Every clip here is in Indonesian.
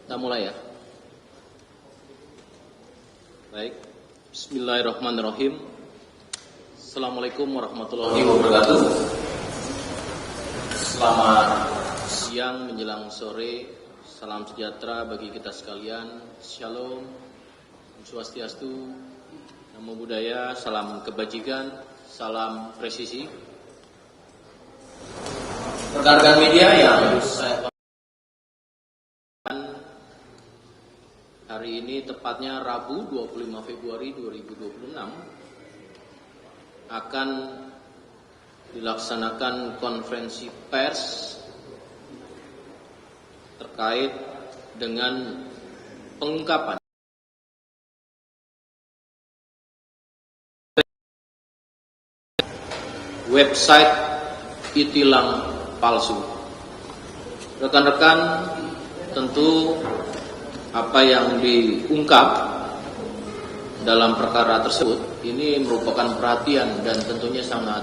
Kita mulai ya. Baik. Bismillahirrahmanirrahim. Assalamualaikum warahmatullahi wabarakatuh. Selamat siang menjelang sore. Salam sejahtera bagi kita sekalian. Shalom. Om Swastiastu. Namo Buddhaya. Salam kebajikan. Salam presisi. Rekan-rekan media yang saya hari ini tepatnya Rabu 25 Februari 2026 akan dilaksanakan konferensi pers terkait dengan pengungkapan website e-tilang palsu. Rekan-rekan, tentu apa yang diungkap dalam perkara tersebut ini merupakan perhatian dan tentunya sangat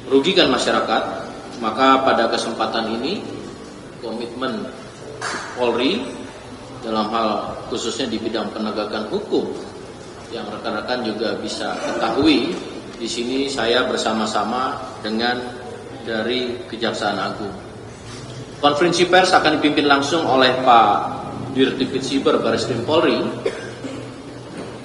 merugikan masyarakat. Maka pada kesempatan ini komitmen Polri dalam hal khususnya di bidang penegakan hukum yang rekan-rekan juga bisa ketahui, di sini saya bersama-sama dengan dari Kejaksaan Agung. Konferensi pers akan dipimpin langsung oleh Pak Dirtipid Siber Barreskrim Polri,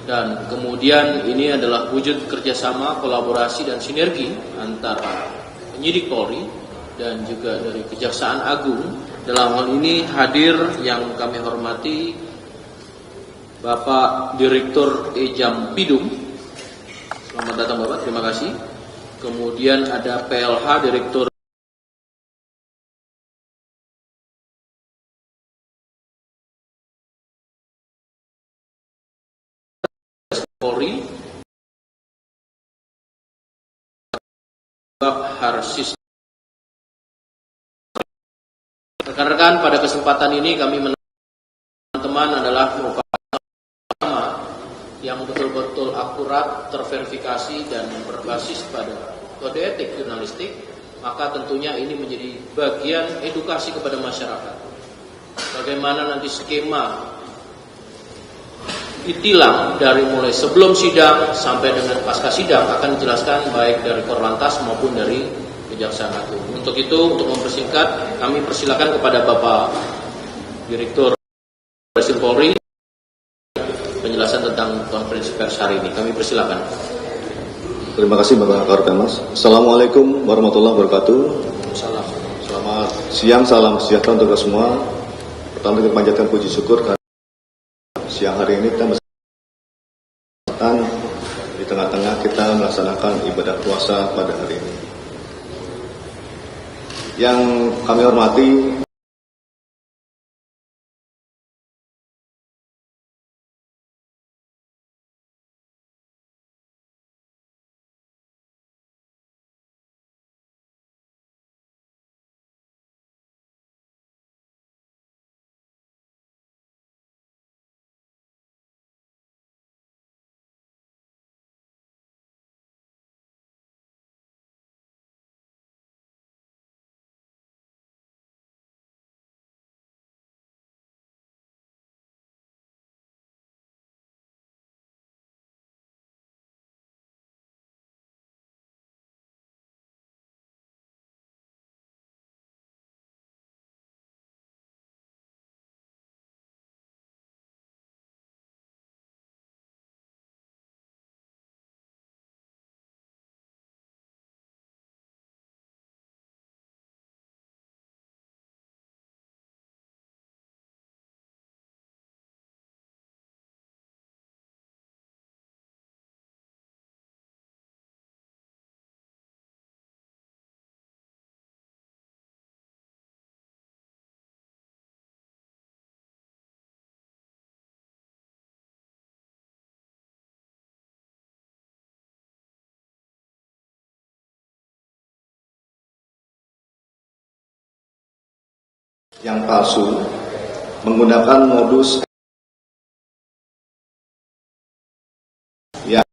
dan kemudian ini adalah wujud kerjasama, kolaborasi dan sinergi antara penyidik Polri dan juga dari Kejaksaan Agung. Dalam hal ini hadir yang kami hormati Bapak Direktur Ejam Pidum. Selamat datang Bapak, terima kasih. Kemudian ada PLH Direktur Polri, Bapak Harsis. Rekan-rekan, pada kesempatan ini kami teman-teman adalah merupakan nama yang betul-betul akurat, terverifikasi dan berbasis pada kode etik jurnalistik. Maka tentunya ini menjadi bagian edukasi kepada masyarakat. Bagaimana nanti skema e-tilang dari mulai sebelum sidang sampai dengan pasca sidang akan dijelaskan baik dari Korlantas maupun dari Kejaksaan Agung. Untuk itu, untuk mempersingkat, kami persilakan kepada Bapak Direktur Barreskrim Polri penjelasan tentang konferensi pers hari ini. Kami persilakan. Terima kasih Bapak Karpemas. Assalamualaikum warahmatullahi wabarakatuh. Selamat siang, salam sejahtera untuk kita semua. Pertama kita panjatkan puji syukur karena siang hari ini kita di tengah-tengah kita melaksanakan ibadah puasa pada hari ini. Yang kami hormati yang palsu menggunakan modus yang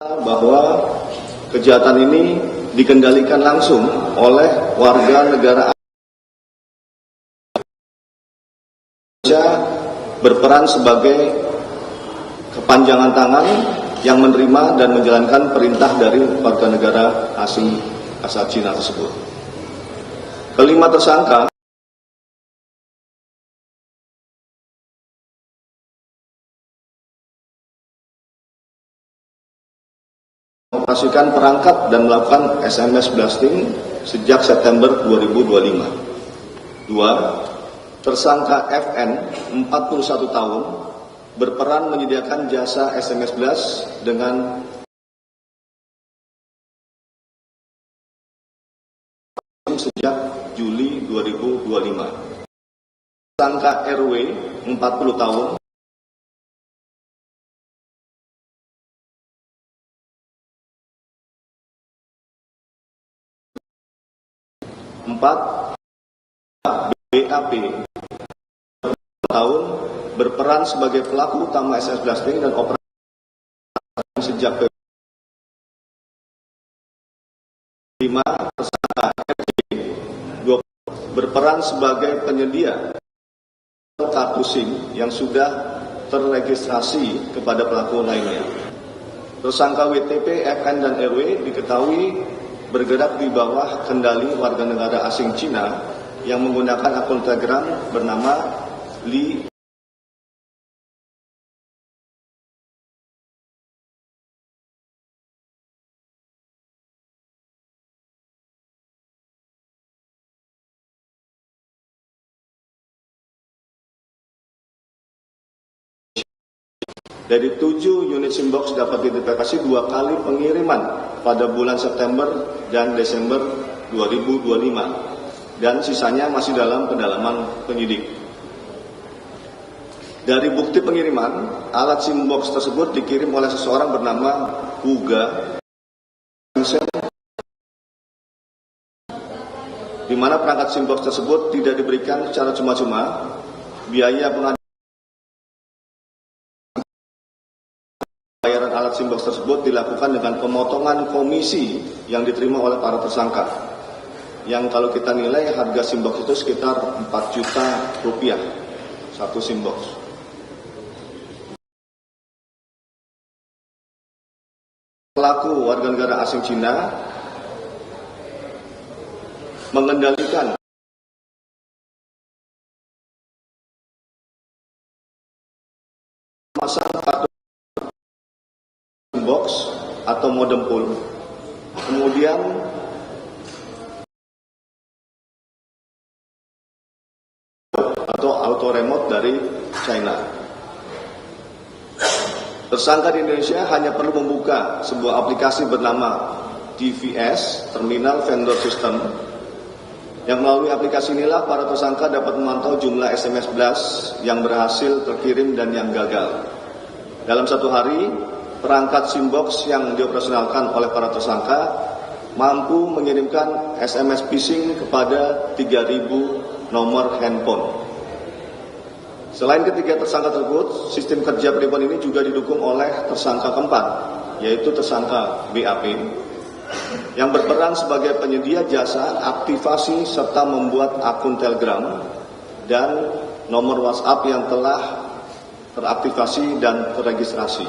bahwa kejahatan ini dikendalikan langsung oleh warga negara Indonesia berperan sebagai kepanjangan tangan yang menerima dan menjalankan perintah dari warga negara asing asal Cina tersebut. Kelima tersangka mengoperasikan perangkat dan melakukan SMS blasting sejak September 2025. 2. Tersangka FN, 41 tahun, berperan menyediakan jasa SMS blast dengan sejak Juli 2025. Tersangka RW, 40 tahun, BAP tahun berperan sebagai pelaku utama SMS blasting dan operasi sejak Februari. 5. Tersangka RJ berperan sebagai penyedia kartu SIM yang sudah terregistrasi kepada pelaku lainnya. Tersangka WTP, FN, dan RW diketahui bergerak di bawah kendali warga negara asing Cina yang menggunakan akun Telegram bernama Li. Dari 7 unit SIM-box dapat diidentifikasi 2 kali pengiriman pada bulan September dan Desember 2025 dan sisanya masih dalam pendalaman penyidik. Dari bukti pengiriman, alat SIM-box tersebut dikirim oleh seseorang bernama Huga, di mana perangkat SIM-box tersebut tidak diberikan secara cuma-cuma. Biaya pembayaran alat SIM-box tersebut dilakukan dengan pemotongan komisi yang diterima oleh para tersangka, yang kalau kita nilai harga SIM-box itu sekitar 4 juta rupiah satu SIM-box. Pelaku warga negara asing Cina mengendalikan memasang kartu box atau modem pool, kemudian atau auto remote dari China. Tersangka di Indonesia hanya perlu membuka sebuah aplikasi bernama TVS, Terminal Vendor System, yang melalui aplikasi inilah para tersangka dapat memantau jumlah SMS blast yang berhasil terkirim dan yang gagal. Dalam satu hari, perangkat SIM-box yang dioperasionalkan oleh para tersangka mampu mengirimkan SMS phishing kepada 3.000 nomor handphone. Selain ketiga tersangka tersebut, sistem kerja penipuan ini juga didukung oleh tersangka keempat, yaitu tersangka BAP, yang berperan sebagai penyedia jasa aktivasi serta membuat akun Telegram dan nomor WhatsApp yang telah teraktivasi dan terregistrasi.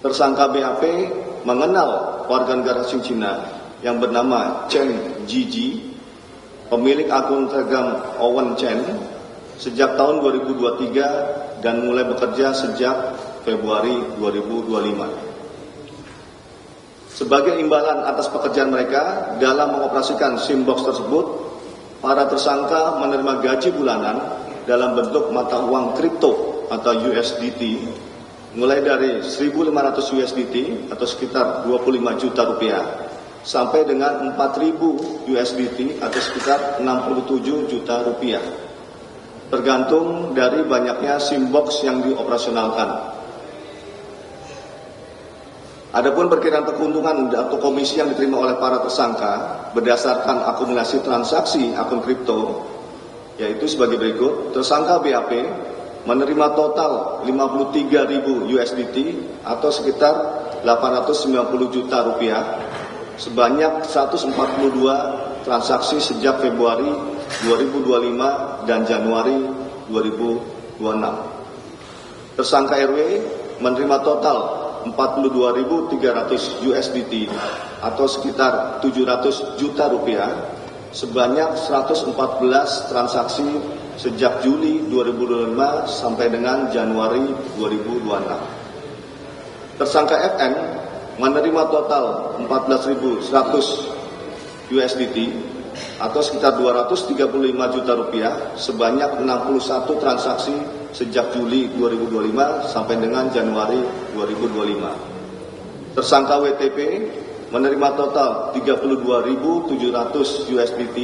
Tersangka BAP mengenal warga negara asing Cina yang bernama Chen Jiji, pemilik akun Telegram Owen Chen, sejak tahun 2023 dan mulai bekerja sejak Februari 2025. Sebagai imbalan atas pekerjaan mereka dalam mengoperasikan SIM-box tersebut, para tersangka menerima gaji bulanan dalam bentuk mata uang kripto atau USDT, mulai dari 1.500 USDT atau sekitar 25 juta rupiah, sampai dengan 4.000 USDT atau sekitar 67 juta rupiah. Tergantung dari banyaknya SIM-box yang dioperasionalkan. Adapun perkiraan keuntungan atau komisi yang diterima oleh para tersangka berdasarkan akumulasi transaksi akun kripto, yaitu sebagai berikut. Tersangka BAP menerima total 53.000 USDT atau sekitar 890 juta rupiah sebanyak 142 transaksi sejak Februari 2025 dan Januari 2026. Tersangka RW menerima total 42.300 USDT atau sekitar 700 juta rupiah sebanyak 114 transaksi sejak Juli 2025 sampai dengan Januari 2026. Tersangka FN menerima total 14.100 USDT atau sekitar 235 juta rupiah sebanyak 61 transaksi sejak Juli 2025 sampai dengan Januari 2025. Tersangka WTP menerima total 32.700 USDT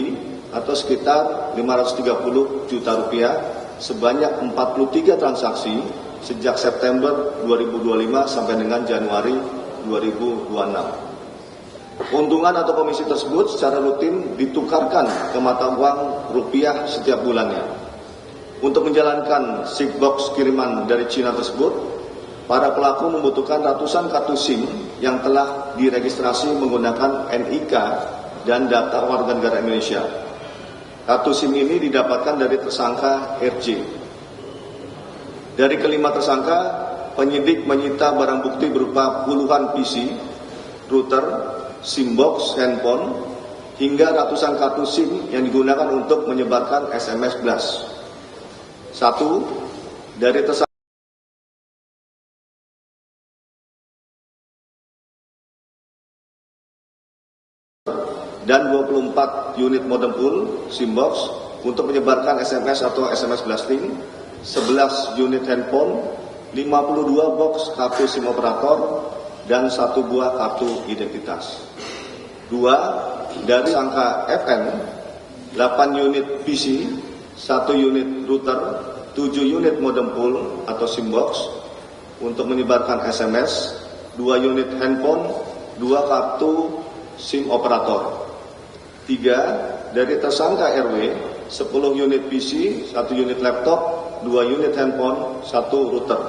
atau sekitar 530 juta rupiah sebanyak 43 transaksi sejak September 2025 sampai dengan Januari 2026. Keuntungan atau komisi tersebut secara rutin ditukarkan ke mata uang rupiah setiap bulannya. Untuk menjalankan SIG box kiriman dari Cina tersebut, para pelaku membutuhkan ratusan kartu SIM yang telah diregistrasi menggunakan NIK dan data warga negara Indonesia. Kartu SIM ini didapatkan dari tersangka RJ. Dari kelima tersangka, penyidik menyita barang bukti berupa puluhan PC, router, SIM box, handphone, hingga ratusan kartu SIM yang digunakan untuk menyebarkan SMS blast. 1. Dari tersangka dan 24 unit modem pool SIM box untuk menyebarkan SMS atau SMS blasting, 11 unit handphone, 52 box kartu SIM operator, dan 1 buah kartu identitas. 2. Dari tersangka FN, 8 unit PC, 1 unit router, 7 unit modem pool atau SIM box untuk menyebarkan SMS, 2 unit handphone, 2 kartu SIM operator. 3. Dari tersangka RW, 10 unit PC, 1 unit laptop, 2 unit handphone, 1 router.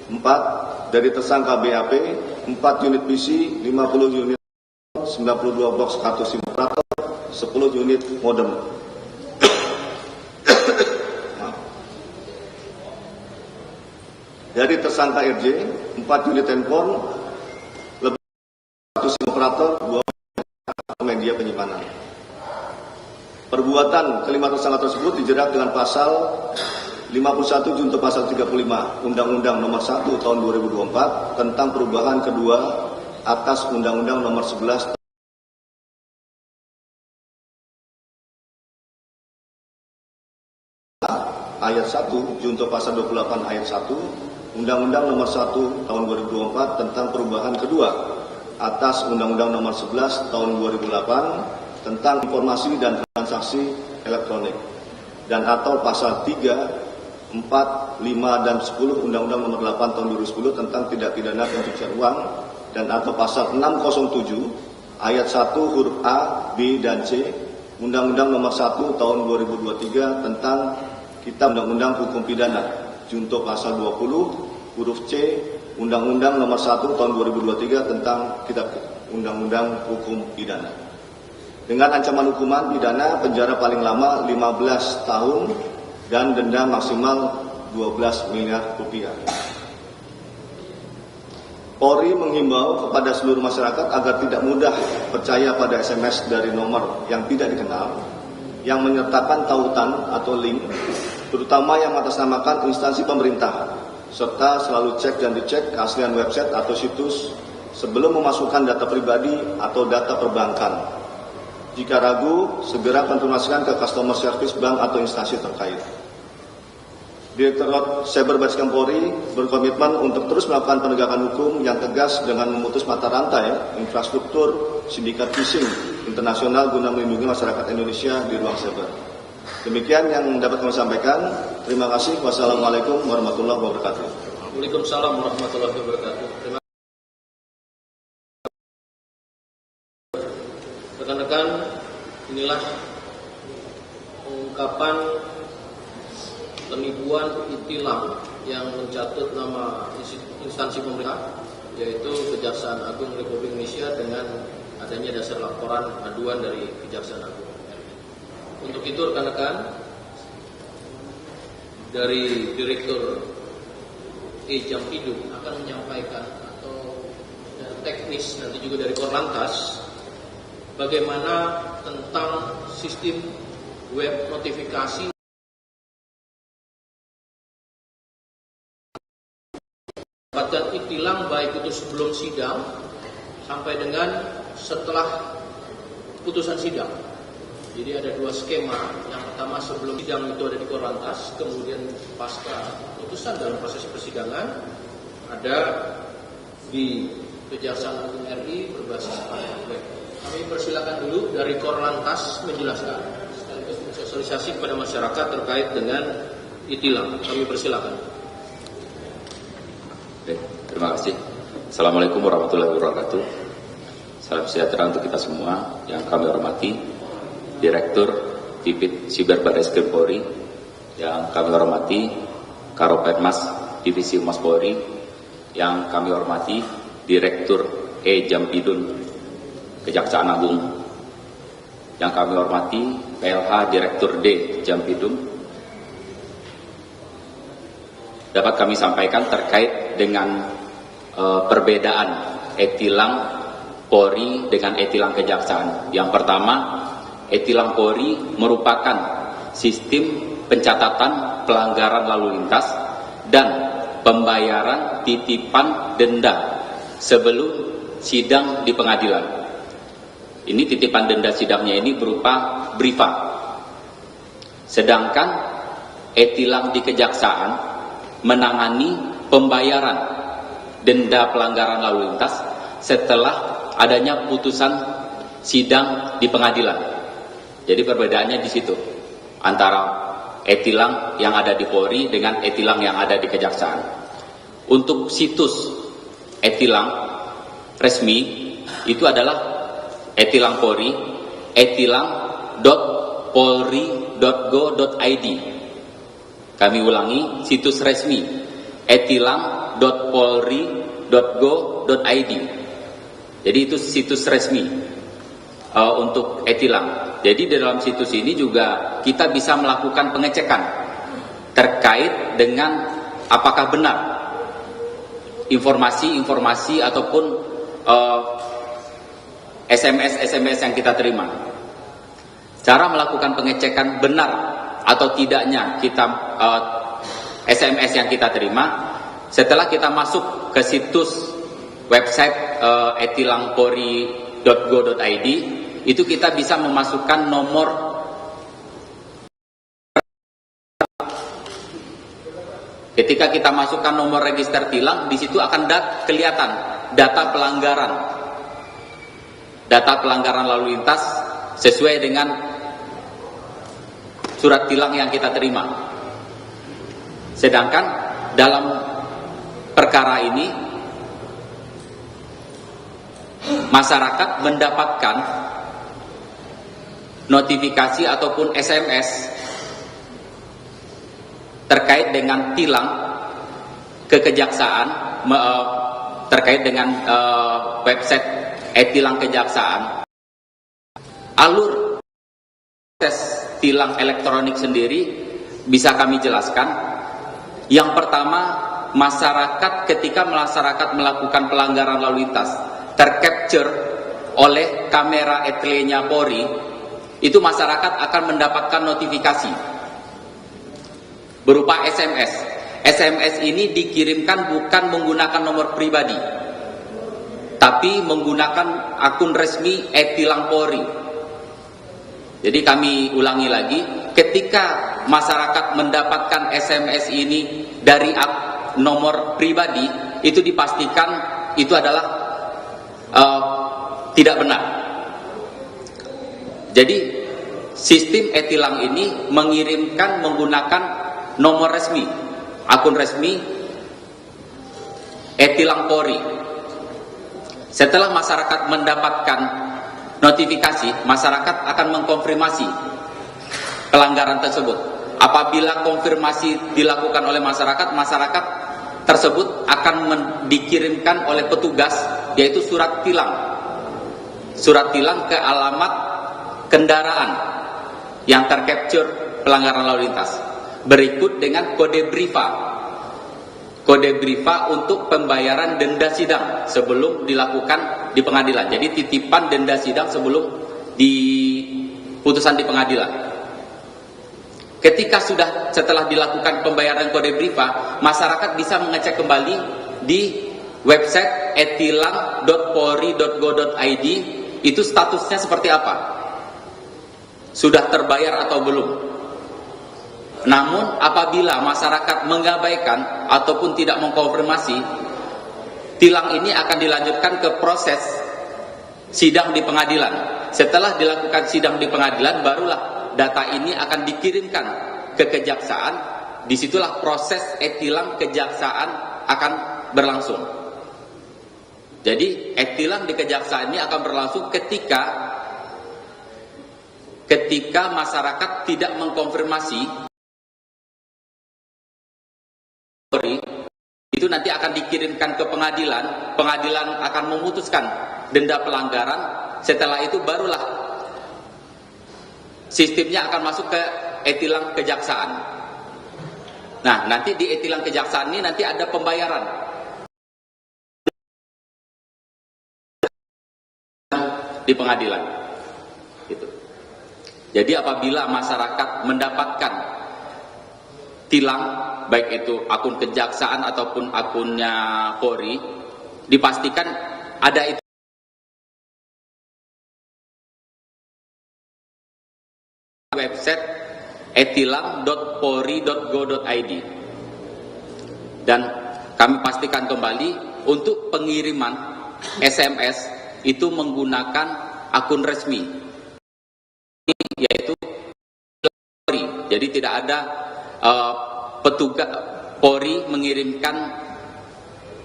4. Dari tersangka BAP, 4 unit PC, 50 unit, 92 box kartu SIM operator, 10 unit modem. Dari tersangka RJ, 4 unit handphone, lebih kartu SIM operator, 2 media penyimpanan. Perbuatan kelima tersangka tersebut dijerat dengan pasal 51 junto pasal 35 Undang-Undang Nomor 1 Tahun 2024 tentang perubahan kedua atas Undang-Undang Nomor 11 ayat 1 junto pasal 28 ayat 1 Undang-Undang Nomor 1 Tahun 2024 tentang perubahan kedua atas Undang-Undang Nomor 11 Tahun 2008 tentang informasi dan transaksi elektronik dan atau pasal 3, 4, 5, dan 10 Undang-Undang Nomor 8 Tahun 2010 tentang tindak pidana pencucian uang dan atau pasal 607 ayat 1 huruf A, B, dan C Undang-Undang Nomor 1 Tahun 2023 tentang Kitab Undang-Undang Hukum Pidana junto pasal 20 huruf C Undang-Undang Nomor 1 Tahun 2023 tentang Kitab Undang-Undang Hukum Pidana. Dengan ancaman hukuman pidana penjara paling lama 15 tahun dan denda maksimal 12 miliar rupiah. Polri menghimbau kepada seluruh masyarakat agar tidak mudah percaya pada SMS dari nomor yang tidak dikenal, yang menyertakan tautan atau link, terutama yang mengatasnamakan instansi pemerintah, serta selalu cek dan dicek keaslian website atau situs sebelum memasukkan data pribadi atau data perbankan. Jika ragu, segera konfirmasikan ke customer service bank atau instansi terkait. Direktorat Cyber Bareskrim Polri berkomitmen untuk terus melakukan penegakan hukum yang tegas dengan memutus mata rantai infrastruktur sindikat phishing internasional guna melindungi masyarakat Indonesia di ruang cyber. Demikian yang dapat kami sampaikan. Terima kasih. Wassalamualaikum warahmatullahi wabarakatuh. Waalaikumsalam warahmatullahi wabarakatuh. Rekan-rekan, inilah ungkapan penipuan itilam yang mencatut nama instansi pemerintah yaitu Kejaksaan Agung Republik Indonesia dengan adanya dasar laporan aduan dari Kejaksaan Agung. Untuk itu rekan-rekan, dari Direktur Jampidum akan menyampaikan atau teknis nanti juga dari Korlantas bagaimana tentang sistem web notifikasi dapatkan tilang baik itu sebelum sidang sampai dengan setelah putusan sidang. Jadi ada dua skema. Yang pertama sebelum sidang itu ada di Korlantas, kemudian pasca putusan dalam proses persidangan ada di Kejaksaan Agung RI berbasis web. Kami persilakan dulu dari Korlantas menjelaskan sekaligus mensosialisasi kepada masyarakat terkait dengan e-tilang. Kami persilakan. Terima kasih. Assalamualaikum warahmatullahi wabarakatuh. Salam sejahtera untuk kita semua. Yang kami hormati Direktur Divit Siber Barreskrim Polri, yang kami hormati Karopenmas Divisi Humas Polri, yang kami hormati Direktur Jampidum Kejaksaan Agung, yang kami hormati PLH Direktur D Jampidum. Dapat kami sampaikan terkait dengan perbedaan e-tilang Polri dengan e-tilang Kejaksaan. Yang pertama, e-tilang Polri merupakan sistem pencatatan pelanggaran lalu lintas dan pembayaran titipan denda sebelum sidang di pengadilan. Ini titipan denda sidangnya ini berupa brifa. Sedangkan e-tilang di Kejaksaan menangani pembayaran denda pelanggaran lalu lintas setelah adanya putusan sidang di pengadilan. Jadi perbedaannya di situ antara e-tilang yang ada di Polri dengan e-tilang yang ada di Kejaksaan. Untuk situs e-tilang resmi itu adalah e-tilang Polri, etilang.polri.go.id. Kami ulangi, situs resmi etilang.polri.go.id. Jadi itu situs resmi untuk e-tilang. Jadi di dalam situs ini juga kita bisa melakukan pengecekan terkait dengan apakah benar informasi-informasi ataupun SMS yang kita terima. Cara melakukan pengecekan benar atau tidaknya kita SMS yang kita terima setelah kita masuk ke situs website etilangpolri.go.id, itu kita bisa memasukkan nomor ketika kita masukkan nomor register tilang, di situ akan kelihatan data pelanggaran lalu lintas sesuai dengan surat tilang yang kita terima. Sedangkan dalam perkara ini masyarakat mendapatkan notifikasi ataupun SMS terkait dengan tilang ke Kejaksaan, terkait dengan website e-tilang Kejaksaan. Alur proses tilang elektronik sendiri bisa kami jelaskan. Yang pertama, masyarakat ketika masyarakat melakukan pelanggaran lalu lintas tercapture oleh kamera etlenya Polri, itu masyarakat akan mendapatkan notifikasi berupa SMS. SMS ini dikirimkan bukan menggunakan nomor pribadi, tapi menggunakan akun resmi e-tilang Polri. Jadi kami ulangi lagi, ketika masyarakat mendapatkan SMS ini dari nomor pribadi, itu dipastikan itu adalah tidak benar. Jadi sistem e-tilang ini mengirimkan menggunakan nomor resmi, akun resmi e-tilang Polri. Setelah masyarakat mendapatkan notifikasi, masyarakat akan mengkonfirmasi pelanggaran tersebut. Apabila konfirmasi dilakukan oleh masyarakat, masyarakat tersebut akan dikirimkan oleh petugas, yaitu surat tilang ke alamat kendaraan yang tercapture pelanggaran lalu lintas, berikut dengan kode briva untuk pembayaran denda sidang sebelum dilakukan di pengadilan. Jadi titipan denda sidang sebelum di putusan di pengadilan. Ketika setelah dilakukan pembayaran kode briva, masyarakat bisa mengecek kembali di website etilang.polri.go.id itu statusnya seperti apa, sudah terbayar atau belum. Namun apabila masyarakat mengabaikan ataupun tidak mengkonfirmasi, tilang ini akan dilanjutkan ke proses sidang di pengadilan. Setelah dilakukan sidang di pengadilan, barulah data ini akan dikirimkan ke kejaksaan. Disitulah proses etilang kejaksaan akan berlangsung. Jadi etilang di kejaksaan ini akan berlangsung ketika masyarakat tidak mengkonfirmasi, itu nanti akan dikirimkan ke pengadilan. Pengadilan akan memutuskan denda pelanggaran. Setelah itu barulah sistemnya akan masuk ke etilang kejaksaan. Nah, nanti di etilang kejaksaan ini nanti ada pembayaran di pengadilan. Gitu. Jadi apabila masyarakat mendapatkan tilang, baik itu akun kejaksaan ataupun akunnya Polri, dipastikan ada itu website etilang.polri.go.id. Dan kami pastikan kembali untuk pengiriman SMS itu menggunakan akun resmi, yaitu Polri. Jadi tidak ada petugas Polri mengirimkan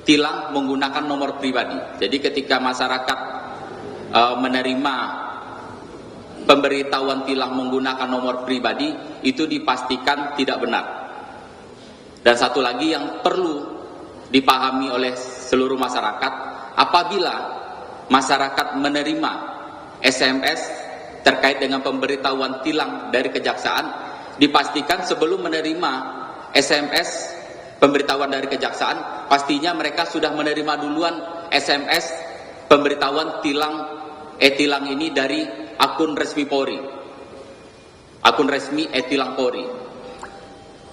tilang menggunakan nomor pribadi. Jadi ketika masyarakat menerima pemberitahuan tilang menggunakan nomor pribadi, itu dipastikan tidak benar. Dan satu lagi yang perlu dipahami oleh seluruh masyarakat, apabila masyarakat menerima SMS terkait dengan pemberitahuan tilang dari kejaksaan, dipastikan sebelum menerima SMS pemberitahuan dari kejaksaan, pastinya mereka sudah menerima duluan SMS pemberitahuan tilang ini dari akun resmi Polri, akun resmi etilang Polri.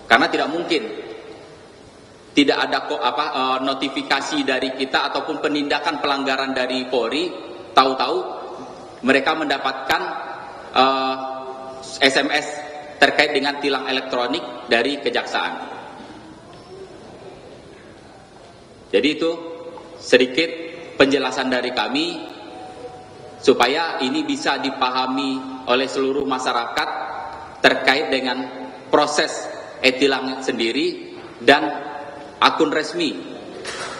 Karena tidak mungkin tidak ada notifikasi dari kita ataupun penindakan pelanggaran dari Polri, tahu-tahu mereka mendapatkan SMS terkait dengan tilang elektronik dari kejaksaan. Jadi itu sedikit penjelasan dari kami supaya ini bisa dipahami oleh seluruh masyarakat terkait dengan proses etilang sendiri dan akun resmi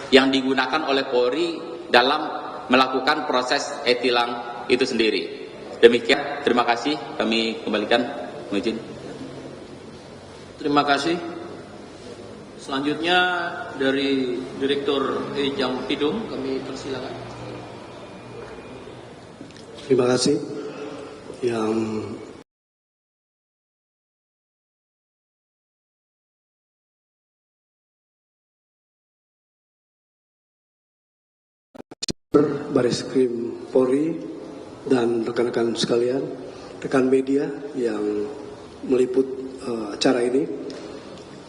yang digunakan oleh Polri dalam melakukan proses etilang itu sendiri. Demikian, terima kasih, kami kembalikan. Mohon. Terima kasih. Selanjutnya dari Direktur Jampidum kami persilakan. Terima kasih. Yang Bareskrim Polri dan rekan-rekan sekalian, rekan media yang meliput acara ini,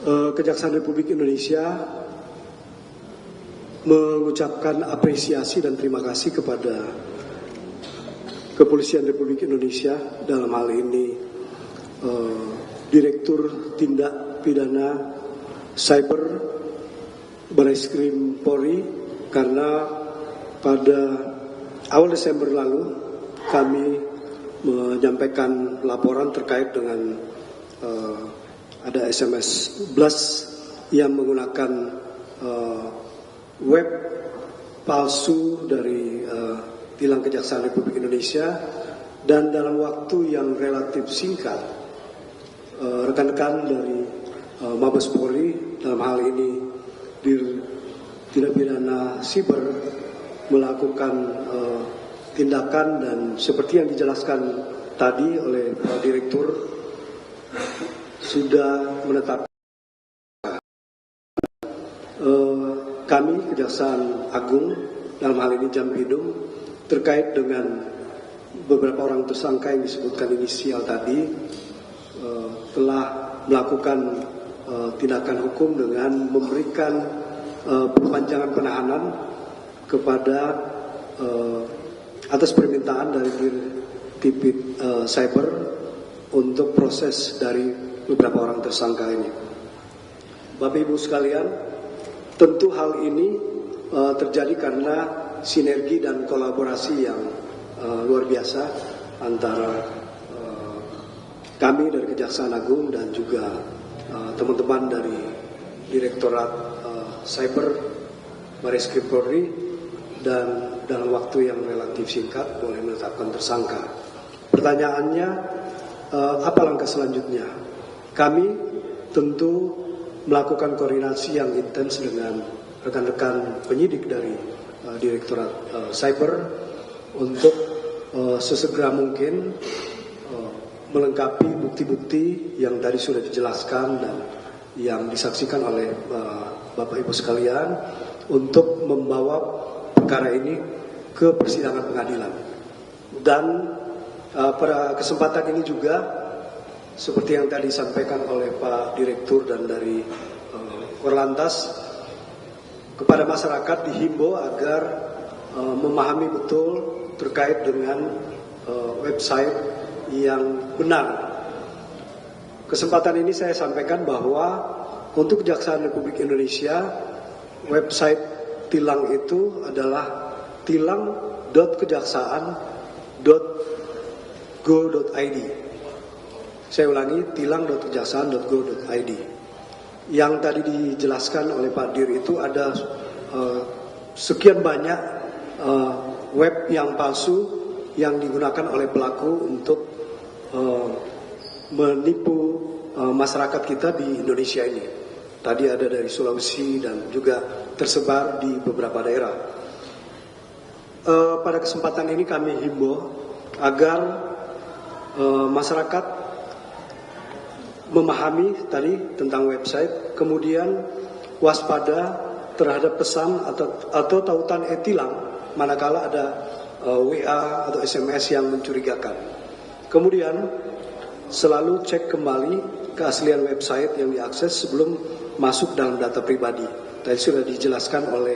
Kejaksaan Republik Indonesia mengucapkan apresiasi dan terima kasih kepada Kepolisian Republik Indonesia, dalam hal ini Direktur Tindak Pidana Cyber Bareskrim Polri, karena pada awal Desember lalu kami menyampaikan laporan terkait dengan ada SMS blast yang menggunakan web palsu dari tilang Kejaksaan Republik Indonesia, dan dalam waktu yang relatif singkat rekan-rekan dari Mabes Polri, dalam hal ini Tindak Pidana Siber melakukan tindakan, dan seperti yang dijelaskan tadi oleh Pak Direktur sudah menetapkan kami Kejaksaan Agung dalam hal ini Jampidum terkait dengan beberapa orang tersangka yang disebutkan inisial tadi telah melakukan tindakan hukum dengan memberikan perpanjangan penahanan kepada atas permintaan dari Tipid Cyber untuk proses dari beberapa orang tersangka ini. Bapak Ibu sekalian, tentu hal ini terjadi karena sinergi dan kolaborasi yang luar biasa antara kami dari Kejaksaan Agung dan juga teman-teman dari Direktorat Cyber Bareskrim Polri, dan dalam waktu yang relatif singkat boleh menetapkan tersangka. Pertanyaannya, apa langkah selanjutnya? Kami tentu melakukan koordinasi yang intens dengan rekan-rekan penyidik dari Direktorat Cyber untuk sesegera mungkin melengkapi bukti-bukti yang tadi sudah dijelaskan dan yang disaksikan oleh Bapak Ibu sekalian untuk membawa perkara ini ke persidangan pengadilan. Dan pada kesempatan ini juga seperti yang tadi disampaikan oleh Pak Direktur dan dari Korlantas, kepada masyarakat dihimbau agar memahami betul terkait dengan website yang benar. Kesempatan ini saya sampaikan bahwa untuk Kejaksaan Republik Indonesia, website tilang itu adalah tilang.kejaksaan.go.id. Saya ulangi, tilang.kejaksaan.go.id. Yang tadi dijelaskan oleh Pak Dir itu ada sekian banyak web yang palsu yang digunakan oleh pelaku untuk menipu masyarakat kita di Indonesia ini. Tadi ada dari Sulawesi dan juga tersebar di beberapa daerah. Pada kesempatan ini kami himbau agar masyarakat memahami tadi tentang website, kemudian waspada terhadap pesan atau tautan e-tilang manakala ada WA atau SMS yang mencurigakan. Kemudian selalu cek kembali keaslian website yang diakses sebelum masuk dalam data pribadi. Tadi sudah dijelaskan oleh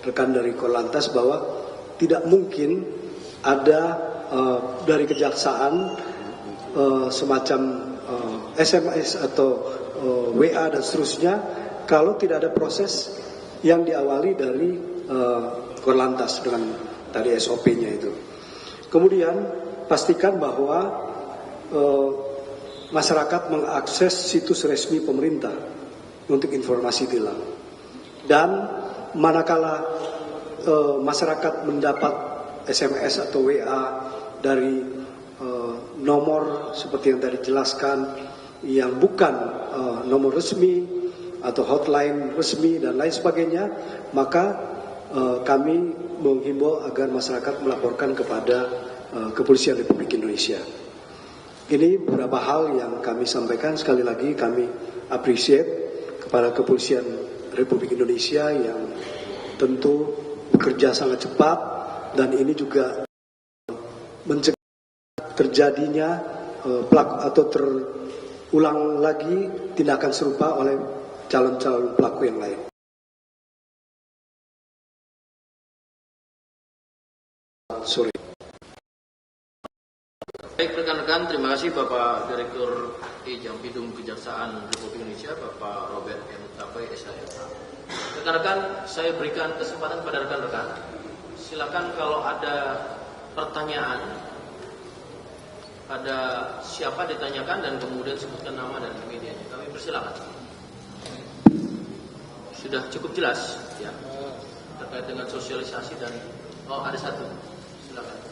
rekan dari Korlantas bahwa tidak mungkin ada dari kejaksaan semacam SMS atau WA dan seterusnya kalau tidak ada proses yang diawali dari Korlantas dengan tadi SOP-nya itu. Kemudian pastikan bahwa masyarakat mengakses situs resmi pemerintah untuk informasi tilang. Dan manakala masyarakat mendapat SMS atau WA dari nomor seperti yang tadi dijelaskan yang bukan nomor resmi atau hotline resmi dan lain sebagainya, maka kami menghimbau agar masyarakat melaporkan kepada Kepolisian Republik Indonesia. Ini beberapa hal yang kami sampaikan. Sekali lagi kami appreciate kepada Kepolisian Republik Indonesia yang tentu bekerja sangat cepat, dan ini juga mencegah terjadinya atau terulang lagi tindakan serupa oleh calon-calon pelaku yang lain. Sorry. Baik rekan-rekan, terima kasih Bapak Direktur Jampidum Kejaksaan Republik Indonesia, Bapak Robert M. Tapai, SHMH. Rekan-rekan, saya berikan kesempatan pada rekan-rekan. Silakan kalau ada pertanyaan, pada siapa ditanyakan dan kemudian sebutkan nama dan medianya. Kami persilakan. Sudah cukup jelas ya terkait dengan sosialisasi dan ada satu. Silakan.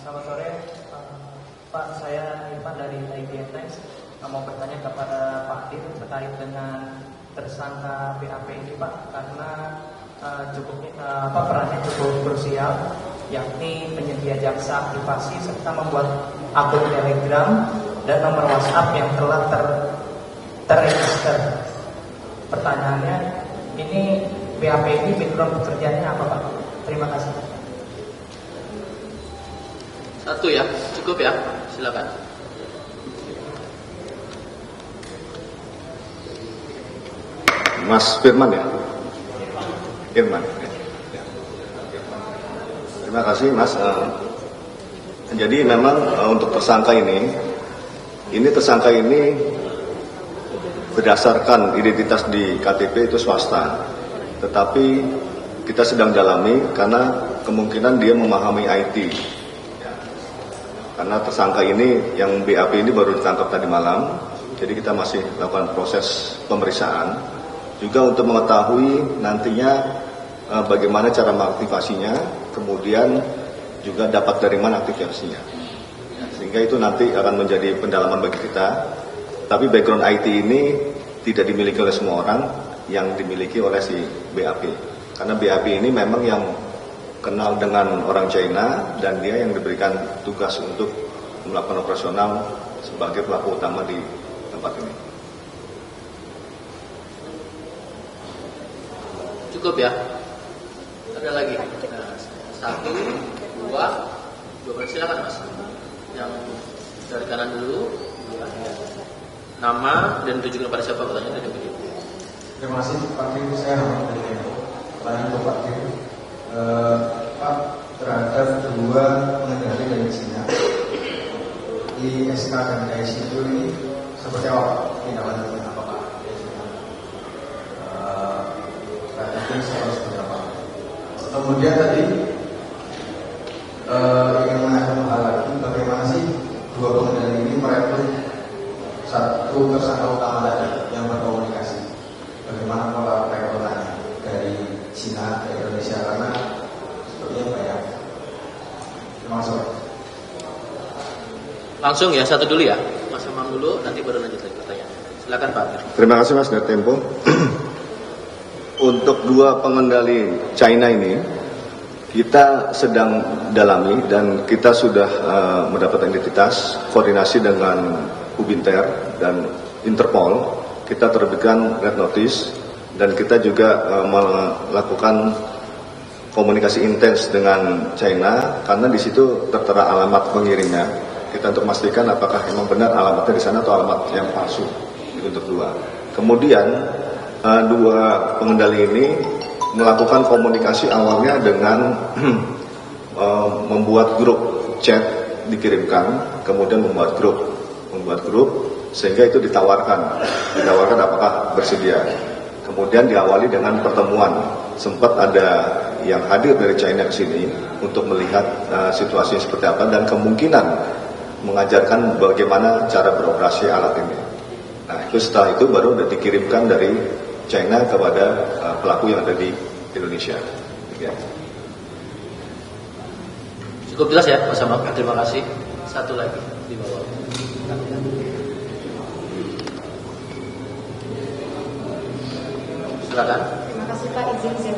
Selamat sore, Pak. Saya Irfan dari IBN Times. Mau bertanya kepada Pak Dir terkait dengan tersangka BAP ini, Pak, karena perannya cukup krusial, yakni penyedia jasa aktivasi serta membuat akun Telegram dan nomor WhatsApp yang telah terregister. Pertanyaannya, ini BAP ini background pekerjaannya apa, Pak? Terima kasih. Satu ya, cukup ya, silakan. Mas Firman ya? Firman. Terima kasih Mas. Jadi memang untuk tersangka ini berdasarkan identitas di KTP itu swasta. Tetapi kita sedang dalami karena kemungkinan dia memahami IT. Karena tersangka ini yang BAP ini baru ditangkap tadi malam, jadi kita masih lakukan proses pemeriksaan. Juga untuk mengetahui nantinya bagaimana cara mengaktifasinya, kemudian juga dapat dari mana aktivasinya. Sehingga itu nanti akan menjadi pendalaman bagi kita. Tapi background IT ini tidak dimiliki oleh semua orang, yang dimiliki oleh si BAP. Karena BAP ini memang yang kenal dengan orang China dan dia yang diberikan tugas untuk melakukan operasional sebagai pelaku utama di tempat ini. Cukup ya? Ada lagi? Nah, satu, dua, silakan Mas. Yang dari kanan dulu. Nama dan tujuan kepada siapa pertanyaan dari begini. Terima kasih Pak Dir, saya Rahmat dari Tempo. Pertanyaan untuk Pak Dir, Pak, terhadap dua pengendali dari Cina di SK dan KSI itu ini seperti apa tindak lanjutnya, apakah seperti apa? Kemudian tadi ingin menanyakan hal lagi, bagaimana sih dua pengendali ini merekrut satu tersangka utama tadi yang berkomunikasi? Bagaimana pola rekrutannya dari Cina ke Indonesia, karena sepertinya banyak. Terima kasih. Langsung ya, satu dulu ya, Mas Amam dulu, nanti baru lanjut lagi pertanyaan. Silakan Pak. Terima kasih Mas dari Tempo. Untuk dua pengendali China ini kita sedang dalami dan kita sudah mendapat identitas, koordinasi dengan Ubinter dan Interpol. Kita terbitkan red notice dan kita juga melakukan komunikasi intens dengan China karena di situ tertera alamat pengirimnya. Kita untuk memastikan apakah memang benar alamatnya di sana atau alamat yang palsu. Untuk dua. Kemudian dua pengendali ini melakukan komunikasi awalnya dengan membuat grup chat dikirimkan, kemudian membuat grup sehingga itu ditawarkan apakah bersedia. Kemudian diawali dengan pertemuan, sempat ada yang hadir dari China ke sini untuk melihat situasi seperti apa dan kemungkinan mengajarkan bagaimana cara beroperasi alat ini. Nah, itu setelah itu baru dikirimkan dari China kepada pelaku yang ada di Indonesia. Ya. Cukup jelas ya, Mas Amam. Terima kasih. Satu lagi di bawah. Silakan. Terima kasih Pak, izin saya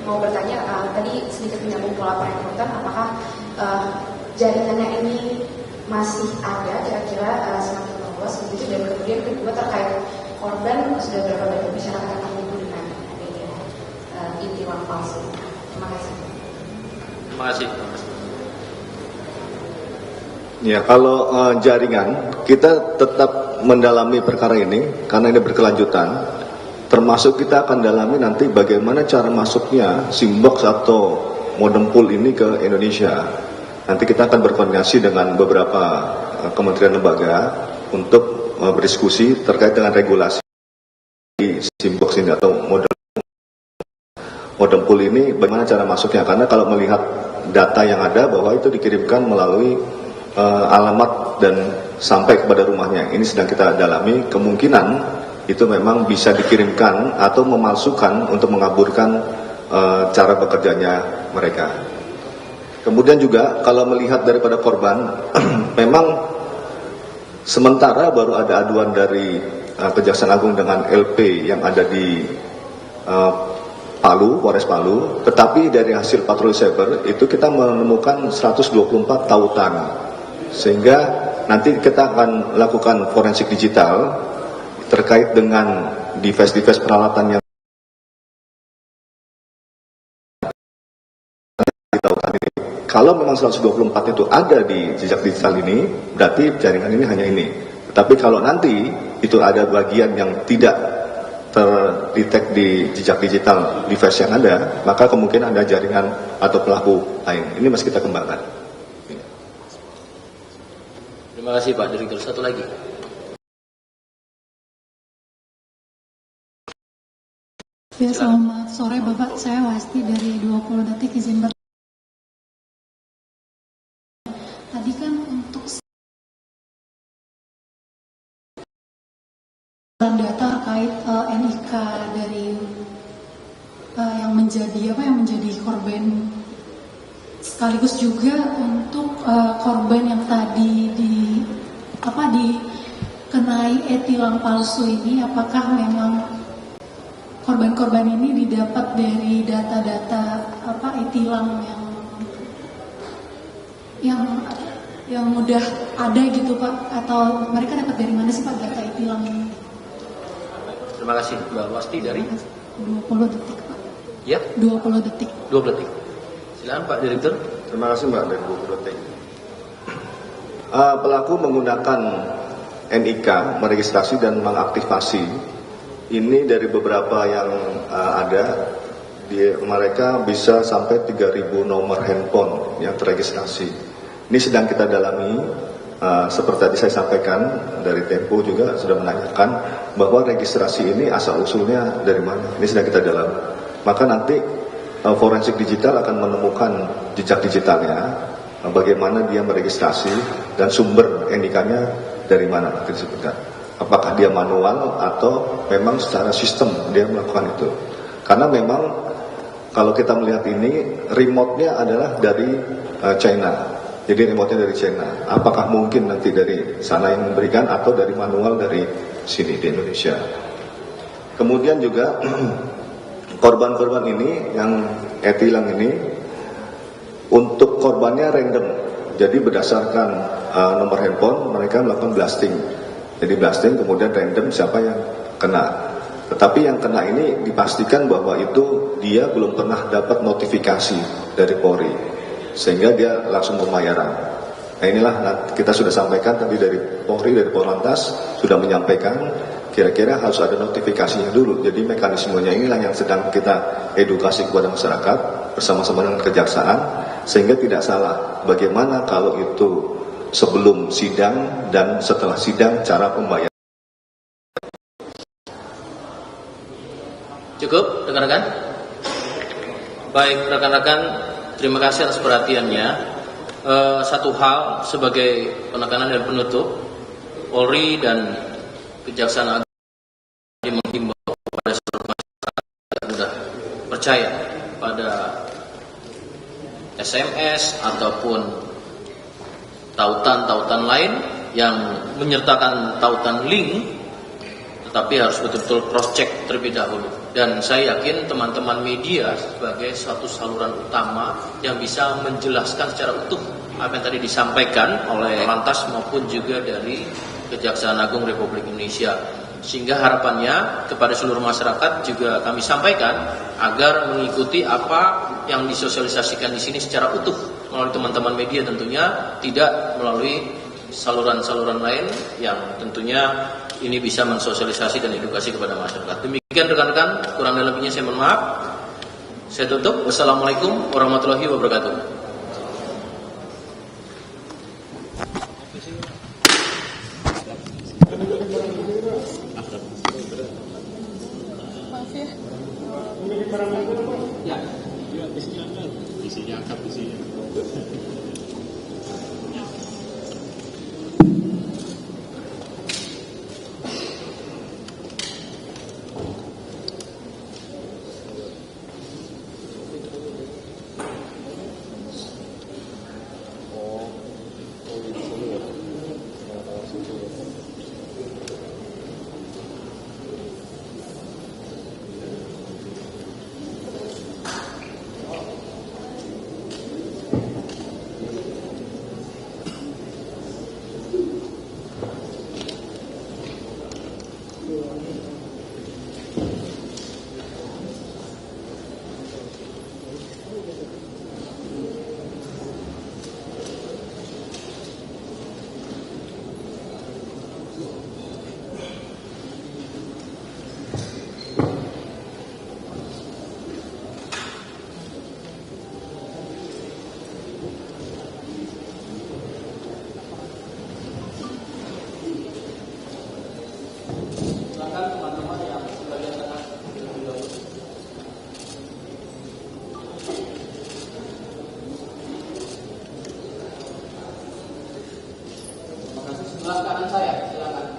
mau bertanya tadi sedikit menyambung pola perekrutan, apakah jaringannya ini masih ada kira-kira semakin meluas begitu, dan kemudian kedua terkait korban sudah berapa banyak masyarakat yang terhubung dengan adanya inti uang palsu. Terima kasih. Terima kasih. Ya, kalau jaringan kita tetap mendalami perkara ini karena ini berkelanjutan. Termasuk kita akan dalami nanti bagaimana cara masuknya SIM box atau modem pool ini ke Indonesia. Nanti kita akan berkoordinasi dengan beberapa kementerian lembaga untuk berdiskusi terkait dengan regulasi SIM box ini atau modem pool ini, bagaimana cara masuknya. Karena kalau melihat data yang ada bahwa itu dikirimkan melalui alamat dan sampai kepada rumahnya. Ini sedang kita dalami, kemungkinan itu memang bisa dikirimkan atau memalsukan untuk mengaburkan cara bekerjanya mereka. Kemudian juga kalau melihat daripada korban, memang sementara baru ada aduan dari Kejaksaan Agung dengan LP yang ada di Palu, Polres Palu, tetapi dari hasil patroli cyber itu kita menemukan 124 tautan, sehingga nanti kita akan lakukan forensik digital terkait dengan device-device peralatan yang tautan ini. Kalau memang 124 itu ada di jejak digital ini, berarti jaringan ini hanya ini. Tetapi kalau nanti itu ada bagian yang tidak terdetek di jejak digital device yang ada, maka kemungkinan ada jaringan atau pelaku lain. Ini masih kita kembangkan. Terima kasih Pak Direktur. Satu lagi. Ya, selamat sore Bapak. Saya Wasti dari 20 Detik, izin tadi kan untuk data terkait NIK dari yang menjadi korban, sekaligus juga untuk korban yang tadi dikenai e-tilang palsu ini, apakah memang korban-korban ini didapat dari data-data e-tilang yang mudah ada gitu Pak, atau mereka dapat dari mana sih Pak data e-tilang ini? Terima kasih Mbak Wasti dari 20 Detik Pak. Ya? 20 Detik. 20 Detik. Silakan Pak Direktur. Terima kasih Mbak dari 20 Detik. Pelaku menggunakan NIK, meregistrasi dan mengaktifasi. Ini dari beberapa yang ada, mereka bisa sampai 3.000 nomor handphone yang terregistrasi. Ini sedang kita dalami, seperti tadi saya sampaikan, dari Tempo juga sudah menanyakan bahwa registrasi ini asal-usulnya dari mana. Ini sedang kita dalami. Maka nanti forensik digital akan menemukan jejak digitalnya, bagaimana dia meregistrasi, dan sumber NIK-nya dari mana nanti disebutkan. Apakah dia manual atau memang secara sistem dia melakukan itu. Karena memang kalau kita melihat ini, remote-nya adalah dari China. Jadi remote-nya dari China. Apakah mungkin nanti dari sana yang memberikan atau dari manual dari sini di Indonesia. Kemudian juga korban-korban ini yang e-tilang ini, untuk korbannya random. Jadi berdasarkan nomor handphone mereka melakukan blasting. Jadi blasting kemudian random siapa yang kena. Tetapi yang kena ini dipastikan bahwa itu dia belum pernah dapat notifikasi dari Polri, sehingga dia langsung pembayaran. Nah inilah kita sudah sampaikan tadi dari Polri, dari Polantas sudah menyampaikan kira-kira harus ada notifikasinya dulu. Jadi mekanismenya inilah yang sedang kita edukasi kepada masyarakat bersama-sama dengan Kejaksaan, sehingga tidak salah bagaimana kalau itu sebelum sidang dan setelah sidang cara pembayaran. Cukup rekan-rekan? Baik rekan-rekan, terima kasih atas perhatiannya. Satu hal sebagai penekanan dan penutup, Polri dan Kejaksaan Agung menghimbau kepada seluruh masyarakat yang sudah percaya pada SMS ataupun tautan-tautan lain yang menyertakan tautan link, tetapi harus betul-betul cross-check terlebih dahulu. Dan saya yakin teman-teman media sebagai suatu saluran utama yang bisa menjelaskan secara utuh apa yang tadi disampaikan oleh Lantas maupun juga dari Kejaksaan Agung Republik Indonesia. Sehingga harapannya kepada seluruh masyarakat juga kami sampaikan agar mengikuti apa yang disosialisasikan di sini secara utuh melalui teman-teman media, tentunya tidak melalui saluran-saluran lain yang tentunya ini bisa mensosialisasi dan edukasi kepada masyarakat. Demikian rekan-rekan, kurang dan lebihnya saya mohon maaf. Saya tutup. Wassalamualaikum warahmatullahi wabarakatuh. Sebelah kanan saya, silakan.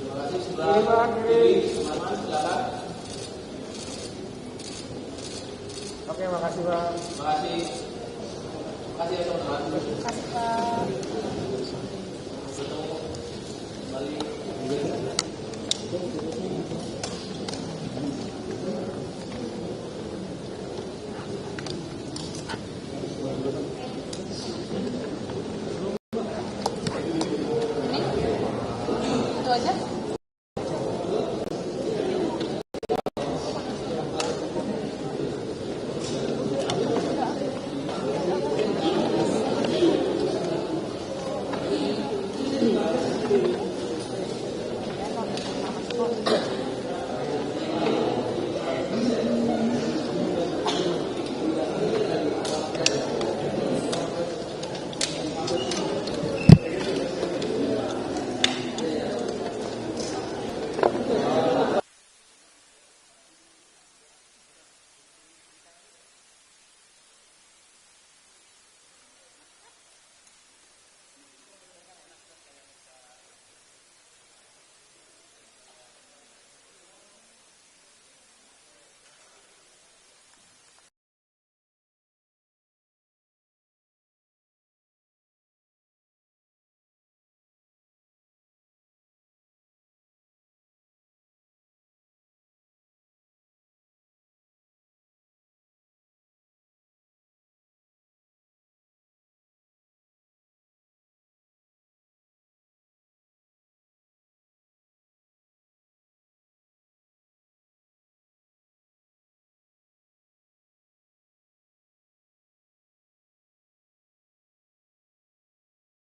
Terima kasih. Sebelah kiri, teman-teman, silakan. Oke, makasih Pak. Terima kasih. Terima kasih ya teman-teman. Terima kasih Pak. Bertemu kembali.